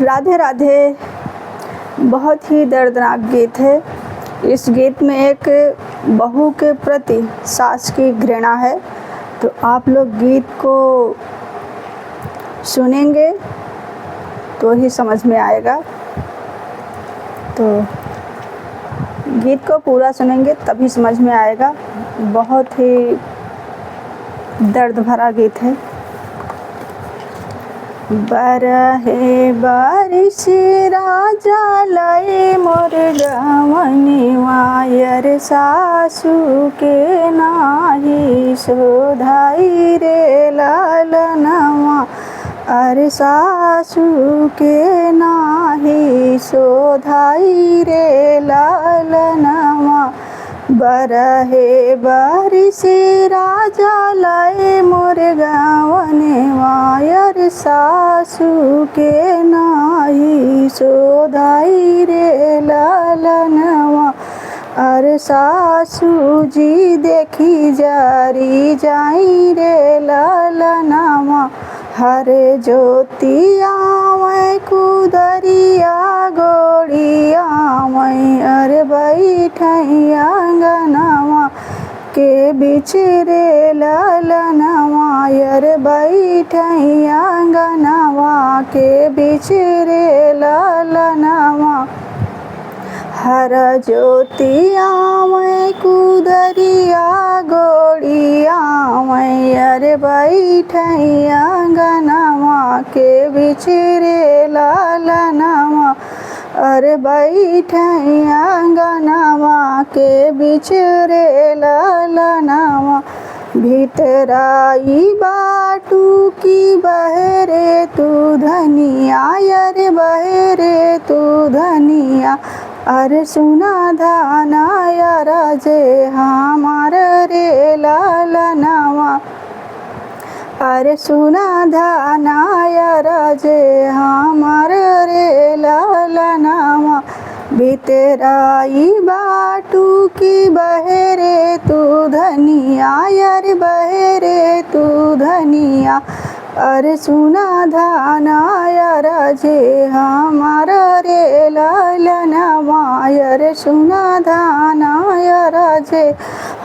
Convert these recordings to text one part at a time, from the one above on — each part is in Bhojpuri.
राधे राधे बहुत ही दर्दनाक गीत है। इस गीत में एक बहू के प्रति सास की घृणा है। तो आप लोग गीत को सुनेंगे तो ही समझ में आएगा। तो गीत को पूरा सुनेंगे तभी समझ में आएगा। बहुत ही दर्द भरा गीत है। बरहे बारिश राजा लय मोर गवनी वायर सासू के नाही शोधाई रे लालनवा अरे सासू के नाही शोधाई रे लालनवा बरहे बारिश राजा लय मोर गवने वायर सासू के नाही शोधाई रे लालनवा अरे सासू जी देखी जारी जाई रे लालनवा हरे ज्योतिया मैं कुदरिया गोड़िया मैं अरे बैठैया अंगनवा के बीच रे लालनवा अरे बैठैया अंगनवा के बीच रे लालनवा हर ज्योतिया मैं कुदरिया गोड़िया मैं अरे बैठैया अंगनवा के बीच रे लालनवा अरे बैठैया अंगनवा के बीच रे लालनवा भीतराई बाटू की बहरे तू धनिया अरे बहरे तू धनिया अरे सुना धाना राजे हमार रे लालनवा अरे सुना धाना राजे हमार रे लालनवा भीतराई बाटू की बहरे तू धनिया अरे बहरे तू धनिया अरे सुना धाना राजे हमार रे लालनवा अरे सुना धाना राजे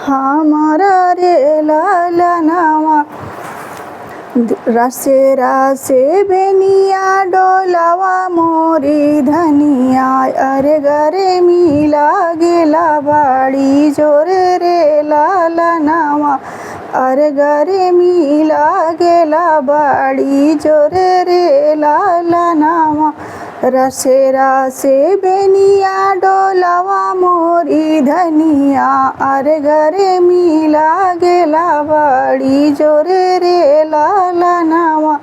हमार रे लालनवा रसे रसे बेनिया डोलावा मोरी धनिया अरे गरे मिला गेला बाड़ी जोरे रे लालनवा अरे गरे मिला गेला बाड़ी जोरे रे लालनवा रसे रसे बेनिया डोलावा मोरी धनिया अरे गरे मिला गेला बाड़ी जोरे रे लालनवा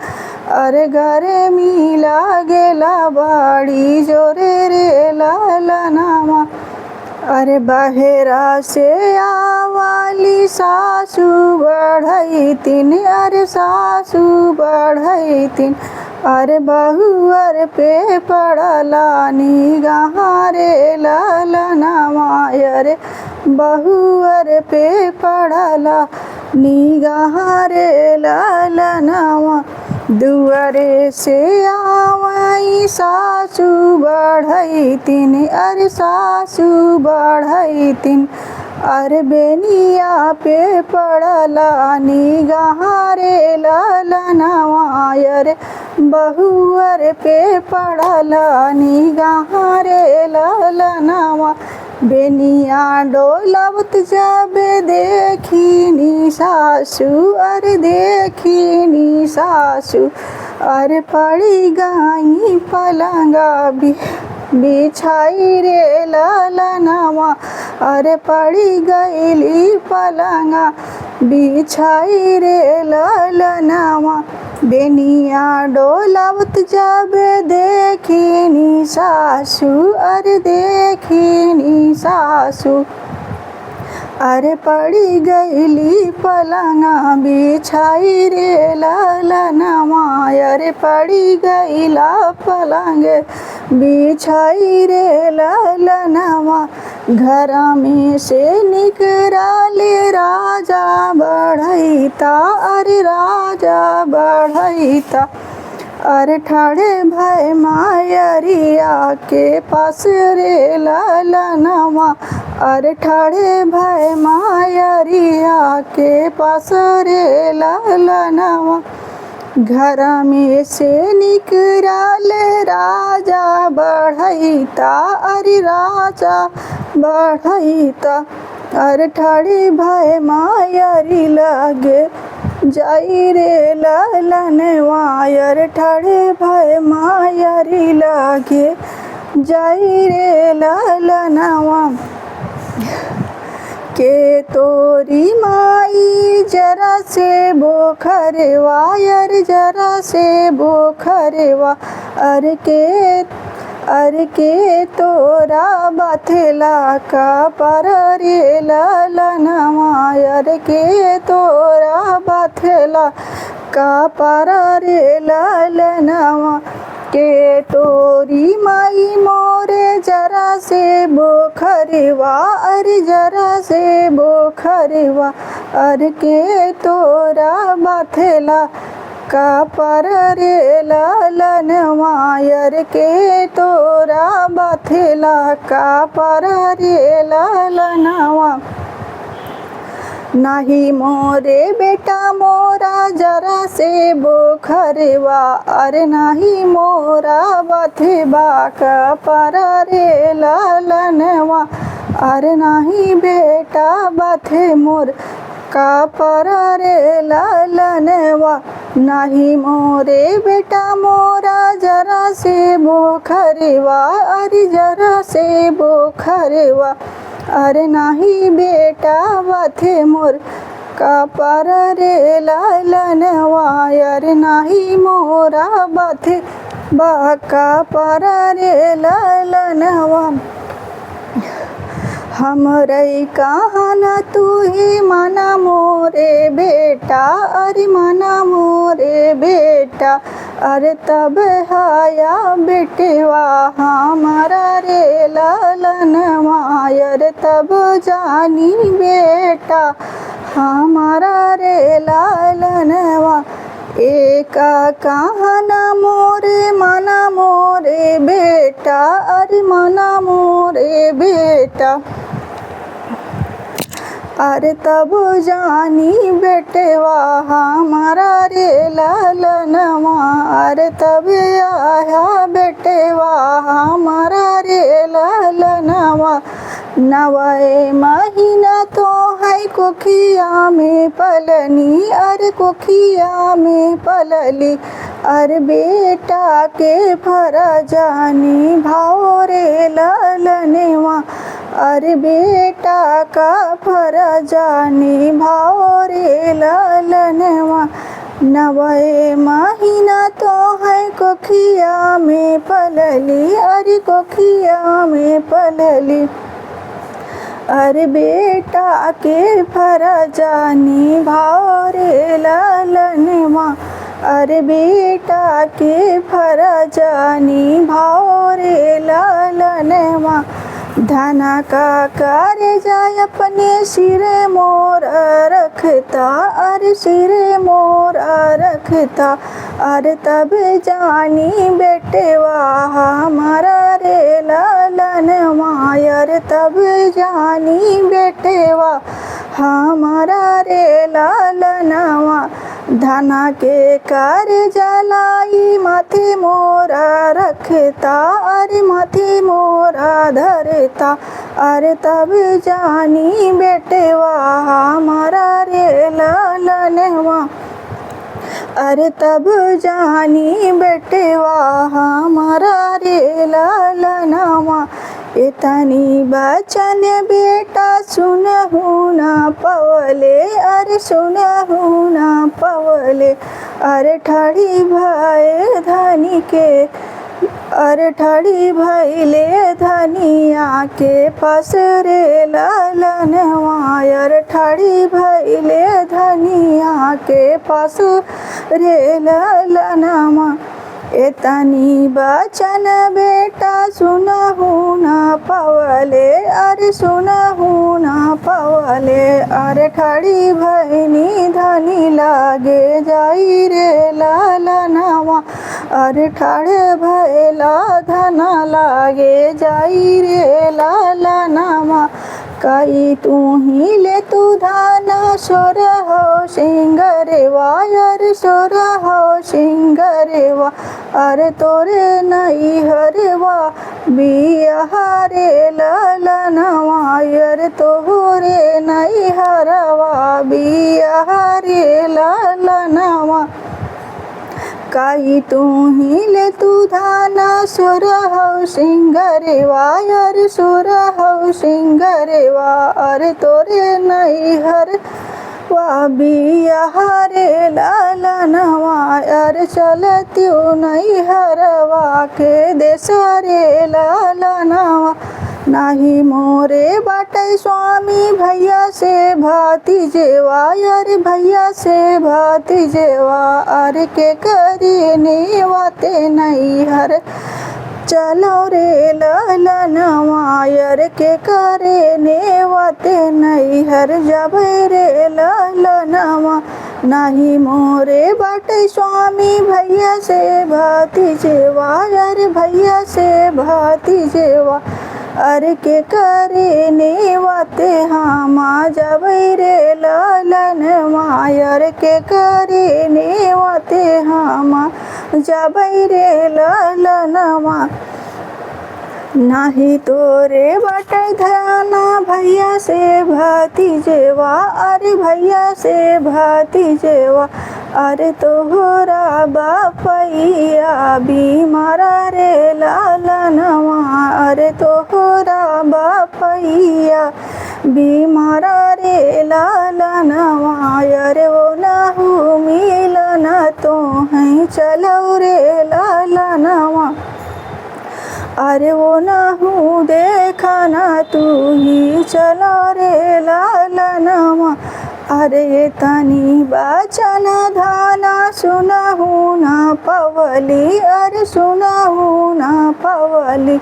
अरे गरे मिला गेला बाड़ी जोरे रे लालनवा अरे बहेरा से आवाली सासू बढ़ई तीन अरे सासू बढ़ई तीन अरे बहुअर पे पड़ला निगाह रे लालनवा अरे बहुअर पे पड़ला निगाह रे लालनवा दुआरे से आवाई सासू बढ़ई तीन अरे सासू बढ़ई तीन अरे बेनिया पे पड़ला निगाह रे लालनवा अरे बहुअर पे पड़ला निगाह रे लालनवा बेनिया डोलावत जाबे देखी सासू अरे देखी सासू अरे पड़ी गाई पलंगा बिछाई रे लालनवा अरे पड़ी गईली पलंगा बिछाई रे लालनवा बेनिया डोलावत जाबे देखी सासू अरे देखी सासू अरे पड़ी गईली पलंगा बिछाई रे लालनवा अरे पड़ी गईला पलंग बिछाई रे लालनवा घर में से निकराले राजा बढ़ईता अरे राजा बढ़ईता अरे ठाड़े भय मायरिया के पास रे ललनवा, अरे ठाड़े भय मायरिया के पास रे ललनवा। घर में से निकराल राजा बढ़ैता, अरे राजा बढ़ैता। अरे ठाड़ी भय मायरी लगे जाई रे ललनवा, अरे ठाड़े भय मायरी लगे जाई रे ललनवा। के तोरी माई जरा से बोखरवा, अरे जरा से बोखरवा। अरे के तोरा बथला का पर रे ललनवा, अरे के तोरा बथला का पर रे ललनवा। के तोरी माई मोरे जरा से बोखरवा, अरे जरा से बोखरवा। अरे के तोरा बथला का पर रे ललनवा, अरे के तोरा बथला का पर रे ललनवा। नाही मोरे बेटा मोरा जरा से बोखरवा, अरे नाही मोरा बथबा का पर रे ललनवा। अरे नाही बेटा बथे मोर का पर रे ललनवा। नाही मोरे बेटा मोरा जरा से बोखरवा, अरे जरा से बोखरवा। अरे नाही बेटा बथे मोर का पर रे ललनवा, अरे नाही मोरा बथे बाका पर रे ललनवा। हमरे कहना तू ही माना मोरे बेटा, अरे माना मोरे बेटा। अरे तब हाया बेटवा हमारा रे ललनवा, अरे तब जानी बेटा हमारा रे ललनवा। एक कहना मोरे माना मोरे बेटा, अरे माना मोरे बेटा। अरे तब जानी बेटवा हमारा रे ललनवा, अरे तब आया बेटवा हमारा रे ललनवा। नवे महीना तो है कोखिया में पलनी, अरे कोखिया में पलली। अरे बेटा के फरजानी भाव रे ललनवा, अरे बेटा का फरजानी भाव रे ललनवा। नवे महीना तो है कोखिया में पलली, अरे कोखिया में पलली। अरे बेटा के फरजानी भाव रे ललनवा, अरे बेटा के फरजानी भाव रे ललनवा। धना का कर जाय अपने सिर मोर रखता, अरे सिर मोर रखता। अरे तब जानी बेटवा हमारा रे ललनवा, अरे तब जानी बेटवा हमारा रे ललनवा। धना के कर जलाई माथे मोरा रखता, अरे माथे मोरा धरता। अरे तब जानी बेटवा हमारा रे ललनवा, अरे तब जानी बेटवा हमारा रे ललनवा। इतनी बचन बेटा सुनहु ना पवले, अरे सुनहु ना पवले। अरे ठाड़ी भय धनी के, अरे ठाड़ी भैले धनिया के पास रे ललनवा, अरे ठाड़ी भैले धनिया के पास रे ललनवा। एतनी बचन बेटा सुनहु न पवले, अरे सुनहु न पवले। अरे ठाड़ी भैनी धनी लागे जाई रे लालनवा, अरे ठाड़े भैला धना लागे जाई रे लालनवा। कई तू ही ले तू धाना सोर हो सिंगरेवा, अरे सोर हो सिंगरेवा। अरे तोरे नहीं हरवा बिहारे लालनवा, अरे तोरे नहीं हरवा बिहारे लालनवा। काई तू ही ले तू धाना सुर हो सिंगरेवा, अरे सुर हो सिंगरेवा। अरे तोरे नहीं हर वा बिहारे लालनवा, अरे चलत्यू नहीं हरवा के देसरे लालनवा। नाही मोरे बाटे स्वामी भैया से भाती जेवा, अरे भैया से भाती जेवा। अरे के करी नेवाते नहीं हर चलो रे लालनवा, अरे के करे नेवाते नहीं हर जबे रे लालनवा। नाही मोरे बाटे स्वामी भैया से भाती जेवा, अरे भैया से भाती जेवा। अरे के करे नेवाते हामा जबै रे लालनवा, अरे के करे नेवाते हामा जबै रे लालनवा। नाही तोरे बाटे धाना भैया से भाती जेवा, अरे भैया से भाती जेवा। अरे तोहरा बापैया बीमारा रे लालनवा, अरे तोहरा बापैया बीमारा रे लालनवा। अरे वो नाहू मिलन तो हैं चलो रे लालनवा, अरे वो नाहू देखना तू ही चलो रे लालनवा। अरे तनी बचन धाना सुनहु न पवली, अरे सुनहु न पवली।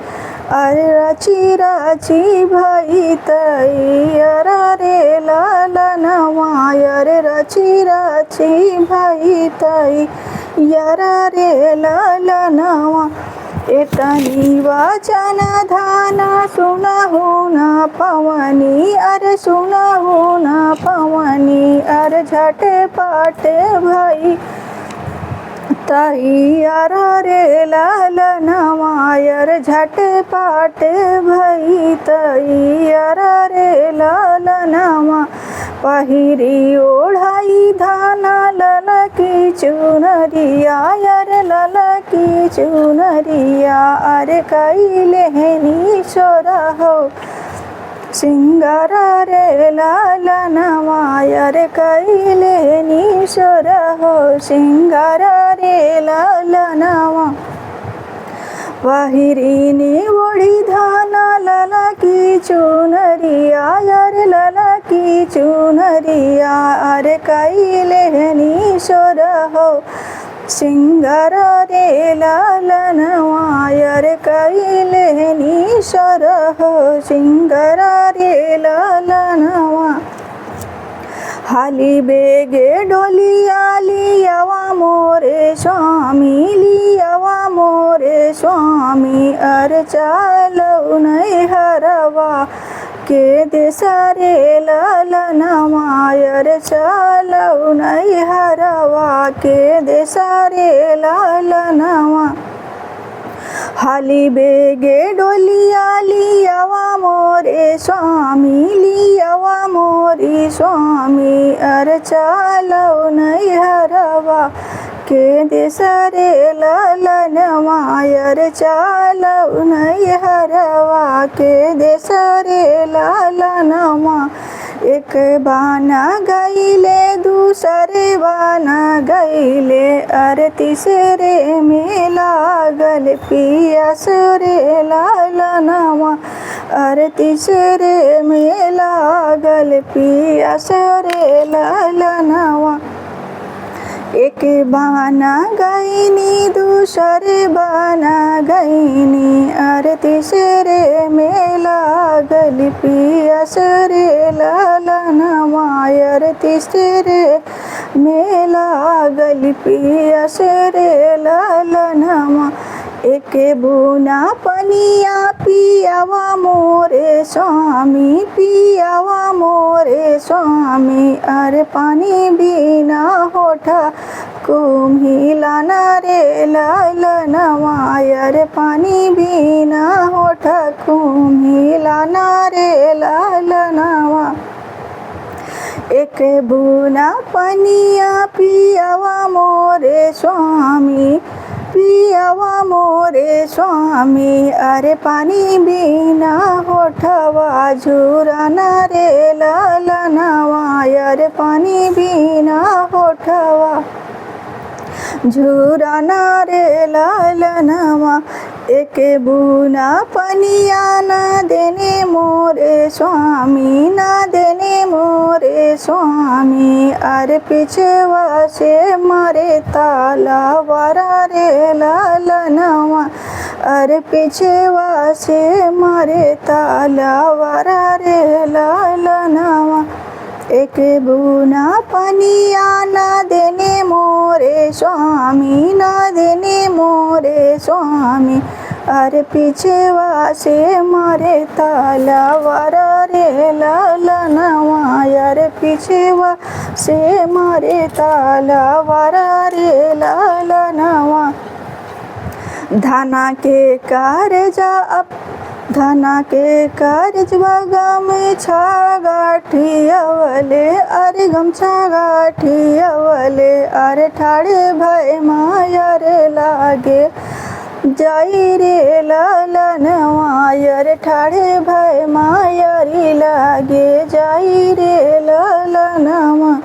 अरे रची रची भई तैयार रे लालनवा, अरे रची रची भई तैयार रे लालनवा। एतनी वचन धाना सुनहु न पवनी, अरे सुनहु न पवनी। अरे झटे पाटे भई तैयार रे लालनवा, अरे झटे पाटे भई तैयार रे लालनवा। पहिरी ओढ़ाई धाना ललकी चुनरिया, अरे ललकी चुनरिया। अरे कैले हनी सोरा हो सिंगार रे लालनवा, अरे कैले हनी सोरा हो सिंगार रे लालनवा। पहिरीनी ओढ़ी धाना ललकी चुनरिया, अरे ललकी चुनरिया। अरे कैले हनी सोर हो सिंगार रे लालनवा, अरे कैले हनी सोर हो सिंगार रे लालनवा। हाली बेगे डोलिया लियावा मोरे स्वामी, लियावा मोरे स्वामी। अरे चलो नहीं हरवा के देसरे लालनवा, अरे चलो नहीं हरवा के देसरे लालनवा। हाली बेगे डोलिया लियावा मोरे स्वामी, लियावा मोरी स्वामी। अरे चलो नहीं हरवा के देसरे लालनवा, अरे चलो नहीं हरवा के देसरे लालनवा। एक बाना गईले दूसरे बाना गईले, अरे तीसरे में लागल पियास रे लालनवा, अरे तीसरे में लागल पियास रे लालनवा। एक बना गईनी दूसरे बना गईनी, अरे तीसरे में लागल पियस रे ललनवा, अरे तीसरे में लागल पियस रे ललनवा। एक बुना पनिया पियावा मोरे स्वामी, पियावा मोरे स्वामी, अरे पानी बिना होठा कुम्हिलाना रे ललनवा, अरे पानी बिना होठा कुम्हिलाना रे ललनवा। एक बुना पनिया पियावा मोरे स्वामी, पियावा मोरे स्वामी, अरे पानी बिना होठवा झुराना रे ललनवा, अरे पानी बिना होठवा झुराना रे ललनवा। एक बुना पनिया ना देने मोरे स्वामी, ना देने मोरे स्वामी, अरे पिछवा से मारे ताला वारा रे ललनवा, अरे पिछवा से मारे ताला वारा रे ललनवा। एक बुना पनिया ना देने मोरे स्वामी, ना देने मोरे स्वामी, अरे पिछवा से मारे ताला वारा रे ललनवा, अरे पिछवा से मारे ताला वारा रे ललनवा। धाना के कारजा अब धना के कारजवा गमछा गाठियावले, अरे गमछा गाठियावले, अरे ठाड़े भय माया रे लागे जाई रे ललनवा, अरे ठाड़े भय माया रे लागे जाई रे ललनवा।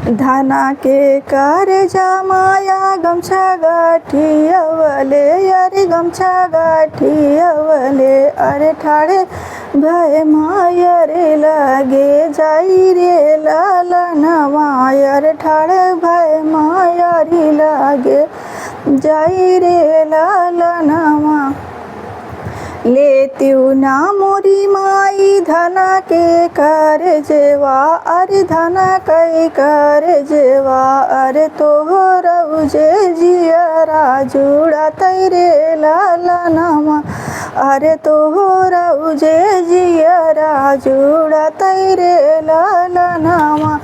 धाना के कारजा माया गमछा गाठियावले, अरे गमछा गाठियावले, अरे ठाड़े भय माया रे लागे जाई रे ललनवा, अरे ठाड़े भय माया रे लागे जाई रे ललनवा। लेतिउ ना मोरी माई धना के कारजेवा, अरे धना कई कारजेवा, अरे तोहरा जे जियरा जुड़ा तैरे ललनवा, अरे तोहरा जे जियरा जुड़ा तैरे ललनवा।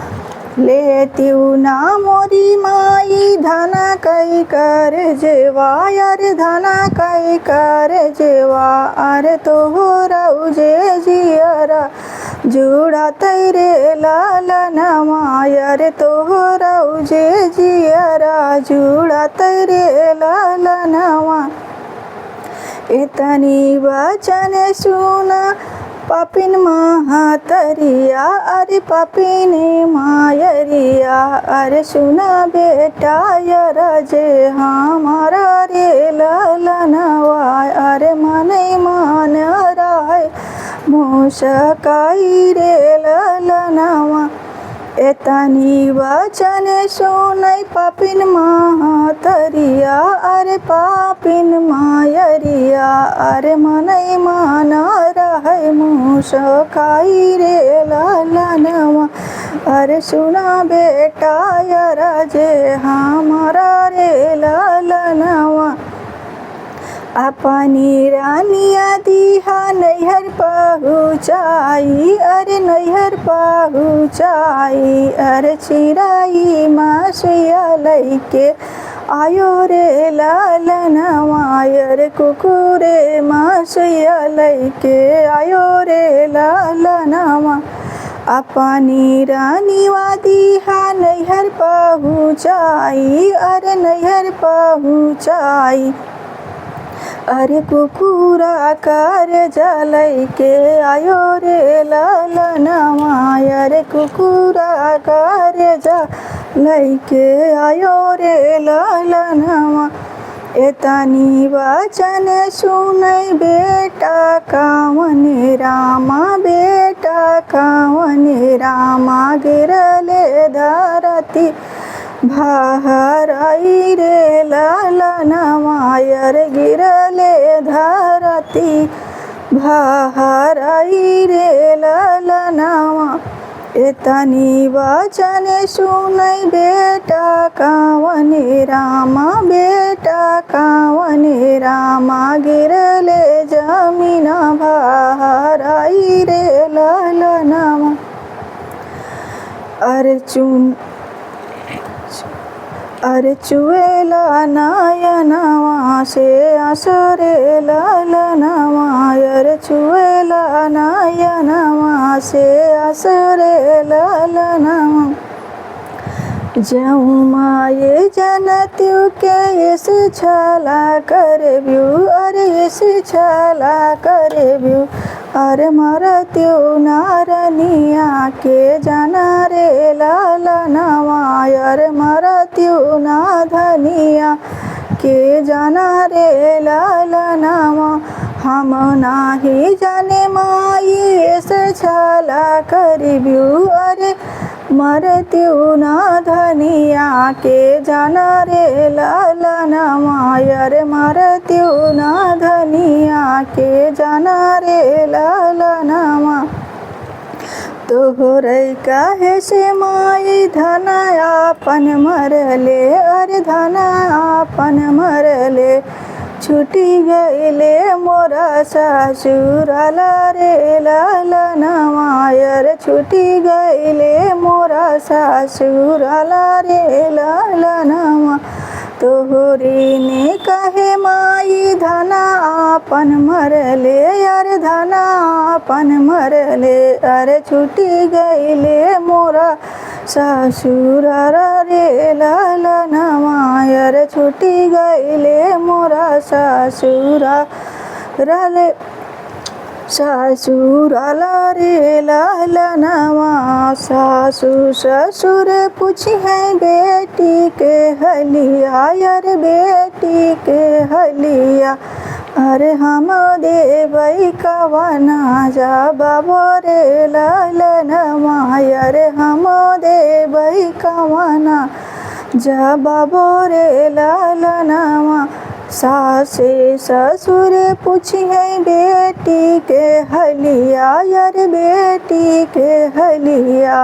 लेतिउ ना मोरी माई धना कई कारजेवा, अरे धना कई कारजेवा, अरे तोहरा जे जियरा जुड़ा तैरे ललनवा, अरे तोहरा जे जियरा जुड़ा तैरे ललनवा। इतनी वचन सुना पापिन महातरिया, अरे पापिन मायरिया, अरे सुना बेटा यरा जे हमारा रे ललनवा, अरे मनई मान राय मुसकाई रे ललनवा। एतनी वचन सुनई पापिन महातरिया, अरे पापिन मायरिया, अरे मनई मान रहे मुसकाई रे ललनवा, अरे सुना बेटा यरा जे हमारा रे ललनवा। अपनी रानिया दीहा नैहर पहुँचाई, अरे नैहर पहुँचाई, अरे चिराई मासुया लैके आयो रे ललनवा, अरे कुकुरे मासुया लैके आयो रे ललनवा। अपनी रानीवा दीहा नैहर पहुँचाई, अरे नैहर पहुँचाई, अरे कुकुरा कर जलै के आयो रे ललनवा, अरे कुकुरा कर जलै के आयो रे ललनवा। एतनी वचन सुनै बेटा कावन रामा, बेटा कावन रामा, गिरले धरती भाराई रे ललनवा यार गिरले धरती भाराई रे ललनवा एतनी वचन सुनै बेटा कावने रामा गिरले जमीन भाराई रे ललनवा अरे चुएला नयनवा से आसरे ललनवा अरे चुएला नयनवा से आसरे ललनवा जाऊँ माये जनत्यु के इस छला करब्यू अरे इस छला करब्यू अरे मरत्यु नारनिया के जाना रे ललनवा अरे मरत्यु नाधनिया के जाना रे ललनवा हम नाही जाने माई इस छला करब्यू अरे मरत्यु नाधनिया के जाना रे ललनवा अरे मरत्यु नाधनिया के जाना रे ललनवा तोहरे काहे से माई धन आपन मरले अरे धन आपन मरले छुटी गईले मोरा ससुराला रे ललनवा अरे छुटी गईले मोरा ससुराला रे ललनवा तोहरी ने कहे माई धन आपन मरले अरे धन आपन मरले अरे छुटी गईले मोरा ससुराला रे ललनवा अरे छुटी गईले मोरा ससुराला रे ललनवा सासु ससुर पूछी है बेटी के हलिया अरे बेटी के हलिया अरे हम देवई कवना जा बाबो रे ललनवा अरे हम देवई कवना जा बाबो रे ललनवा सासे ससुर पूछी है बेटी के हलिया अरे बेटी के हलिया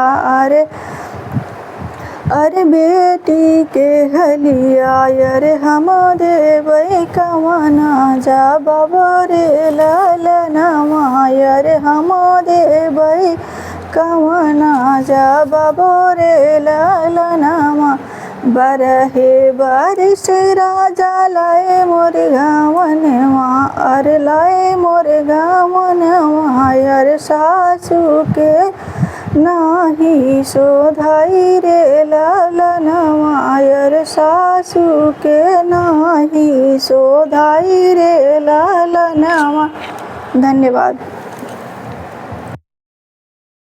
अरे बेटी के हलिया अरे हम देवई कवना जा बाबो रे ललनवा अरे हम देवई कवना जा बाबो रे ललनवा बरहे बारिश राजा लाए मोर गावनवा अरे लाए मोर गावनवा अरे सासू के नाही शोधाई रे ललनवा अरे सासू के नाही शोधाई रे ललनवा। धन्यवाद।